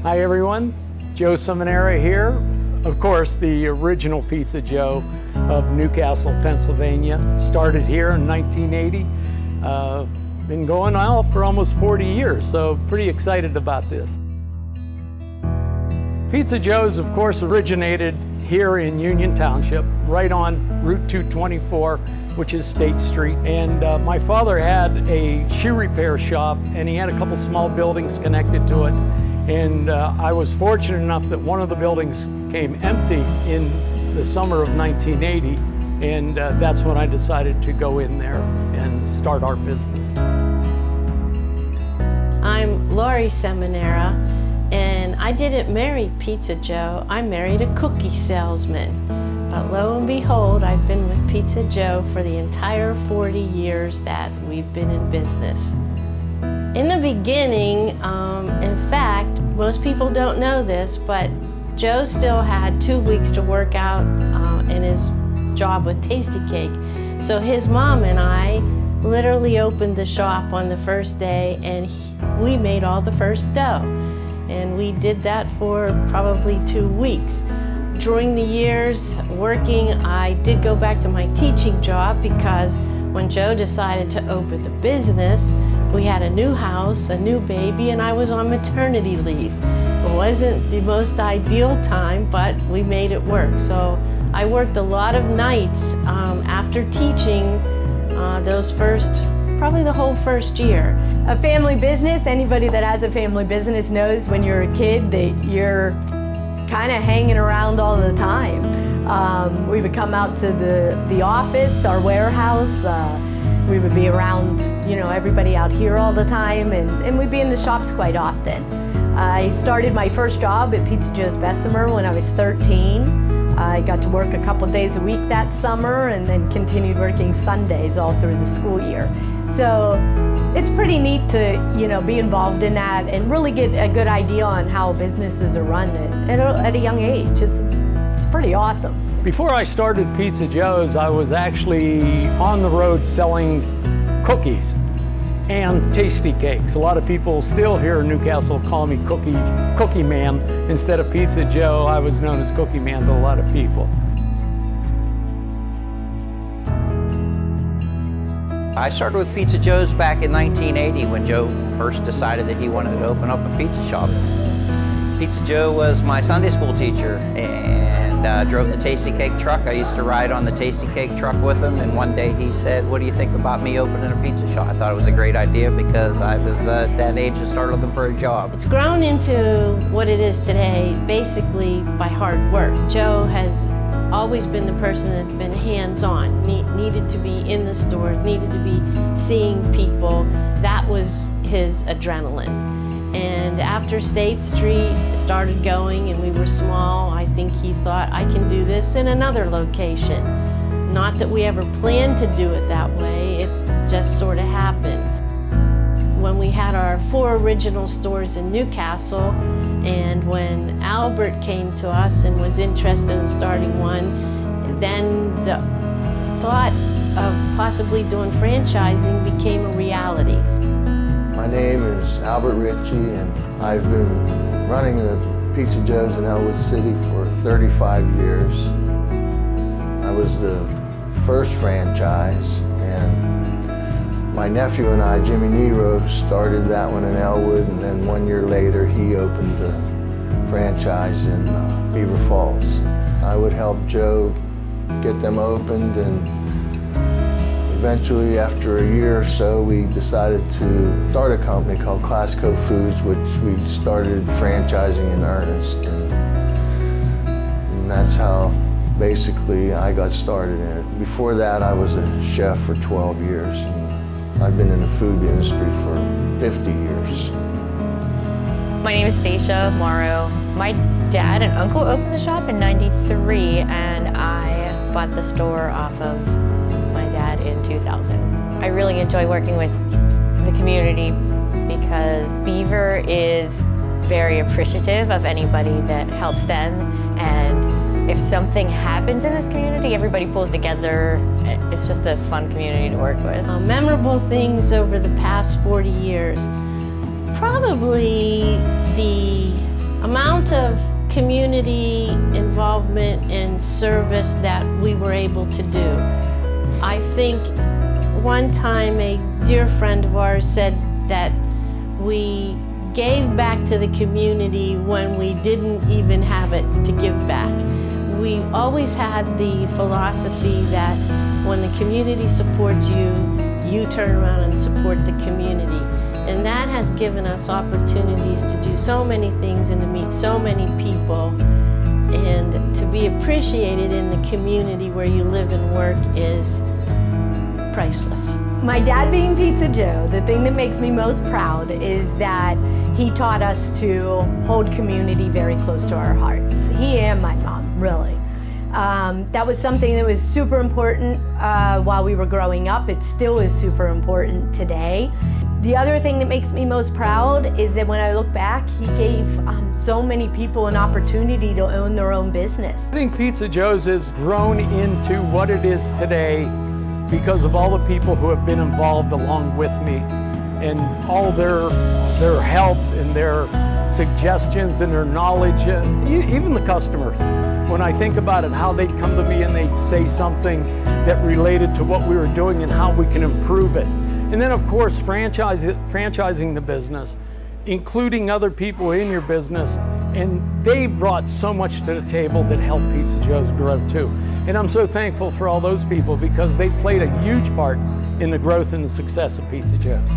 Hi everyone, Joe Seminara here. Of course, the original Pizza Joe of Newcastle, Pennsylvania. Started here in 1980. Been going on for almost 40 years, so pretty excited about this. Pizza Joe's, of course, originated here in Union Township, right on Route 224, which is State Street. And my father had a shoe repair shop, and he had a couple small buildings connected to it. And I was fortunate enough that one of the buildings came empty in the summer of 1980, and that's when I decided to go in there and start our business. I'm Laurie Seminara, and I didn't marry Pizza Joe, I married a cookie salesman. But lo and behold, I've been with Pizza Joe for the entire 40 years that we've been in business. In the beginning, in fact, most people don't know this, but Joe still had 2 weeks to work out in his job with Tastykake. So his mom and I literally opened the shop on the first day, and we made all the first dough. And we did that for probably 2 weeks. During the years working, I did go back to my teaching job because when Joe decided to open the business, we had a new house, a new baby, and I was on maternity leave. It wasn't the most ideal time, but we made it work. So I worked a lot of nights after teaching probably the whole first year. A family business, anybody that has a family business knows when you're a kid that you're kind of hanging around all the time. We would come out to the office, our warehouse. We would be around, everybody out here all the time, and we'd be in the shops quite often. I started my first job at Pizza Joe's Bessemer when I was 13. I got to work a couple days a week that summer and then continued working Sundays all through the school year. So it's pretty neat to, be involved in that and really get a good idea on how businesses are run at a young age. It's pretty awesome. Before I started Pizza Joe's, I was actually on the road selling cookies and Tastykakes. A lot of people still here in Newcastle call me Cookie Man. Instead of Pizza Joe, I was known as Cookie Man to a lot of people. I started with Pizza Joe's back in 1980 when Joe first decided that he wanted to open up a pizza shop. Pizza Joe was my Sunday school teacher and drove the Tastykake truck. I used to ride on the Tastykake truck with him, and one day he said, "What do you think about me opening a pizza shop?" I thought it was a great idea because I was at that age to start looking for a job. It's grown into what it is today basically by hard work. Joe has always been the person that's been hands-on, needed to be in the store, needed to be seeing people. That was his adrenaline. And after State Street started going and we were small, I think he thought, I can do this in another location. Not that we ever planned to do it that way, it just sort of happened. When we had our 4 original stores in Newcastle, and when Albert came to us and was interested in starting one, then the thought of possibly doing franchising became a reality. My name is Albert Ritchie, and I've been running the Pizza Joe's in Elwood City for 35 years. I was the first franchise, and my nephew and I, Jimmy Nero, started that one in Elwood, and then 1 year later he opened the franchise in Beaver Falls. I would help Joe get them opened, and eventually, after a year or so, we decided to start a company called Classico Foods, which we started franchising in earnest. And that's how basically I got started in it. Before that, I was a chef for 12 years, and I've been in the food industry for 50 years. My name is Stacia Morrow. My dad and uncle opened the shop in '93, and I bought the store off of my dad in 2000. I really enjoy working with the community because Beaver is very appreciative of anybody that helps them, and if something happens in this community, everybody pulls together. It's just a fun community to work with. Memorable things over the past 40 years. Probably the amount of community involvement and service that we were able to do. I think one time a dear friend of ours said that we gave back to the community when we didn't even have it to give back. We always had the philosophy that when the community supports you, you turn around and support the community. And that has given us opportunities to do so many things and to meet so many people, and to be appreciated in the community where you live and work is priceless. My dad being Pizza Joe, the thing that makes me most proud is that he taught us to hold community very close to our hearts. He and my mom, really. That was something that was super important while we were growing up. It still is super important today. The other thing that makes me most proud is that when I look back, he gave so many people an opportunity to own their own business. I think Pizza Joe's has grown into what it is today because of all the people who have been involved along with me, and all their help and their suggestions and their knowledge, even the customers. When I think about it, how they'd come to me and they'd say something that related to what we were doing and how we can improve it. And then of course, franchising the business, including other people in your business, and they brought so much to the table that helped Pizza Joe's grow too. And I'm so thankful for all those people because they played a huge part in the growth and the success of Pizza Joe's.